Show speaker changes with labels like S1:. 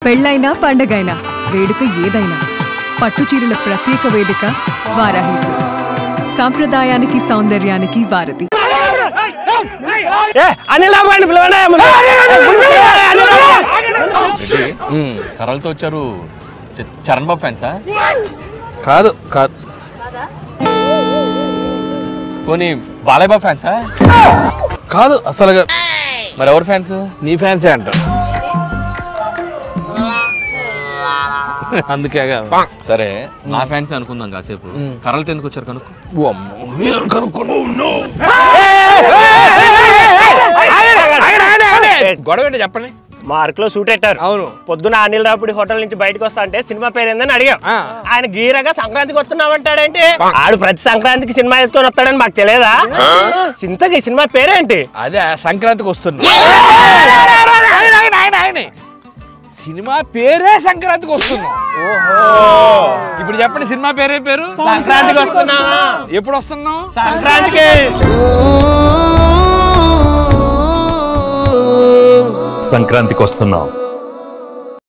S1: పెళ్ళైనా పండగైనా వేడుక ఏదైనా పట్టుచీరల ప్రత్యేక వేదిక వారాహి సిల్క్స్. సాంప్రదాయానికి సౌందర్యానికి వారధి.
S2: కర్రలతో వచ్చారు. చరణ్ బాబు ఫ్యాన్సా?
S3: కాదు కాదు.
S2: పోనీ బాలయ్య బాబు ఫ్యాన్సా?
S3: కాదు అసలుగా.
S2: మరి ఎవరు ఫ్యాన్స్?
S3: నీ ఫ్యాన్సే అంట. అందుకే
S2: సరే నా ఫ్యాన్స్ అనుకుందాం కాసేపు. కర్రలతో ఎందుకు వచ్చారు కనుక్కో.
S3: గొడవ ఏంటో చెప్పండి.
S4: మార్క్ లో షూట్ పెట్టారు.
S3: అవును.
S4: పొద్దున అనిల్ రాపుడి హోటల్ నుంచి బయటకు వస్తా అంటే సినిమా పేరు ఏందని అడిగాం. ఆయన గీరగా సంక్రాంతికి వస్తున్నామంటాడేంటి? ఆడు ప్రతి సంక్రాంతికి సినిమా వేసుకొని వస్తాడని మాకు తెలియదా? చింతకి సినిమా పేరేంటి?
S3: అదే సంక్రాంతికి వస్తున్నా. సినిమా పేరే సంక్రాంతికి వస్తున్నాం. ఇప్పుడు చెప్పండి సినిమా పేరే పేరు?
S4: సంక్రాంతికి వస్తున్నావా?
S3: ఎప్పుడు వస్తున్నాం?
S4: సంక్రాంతికి.
S5: సంక్రాంతికి వస్తున్నాం.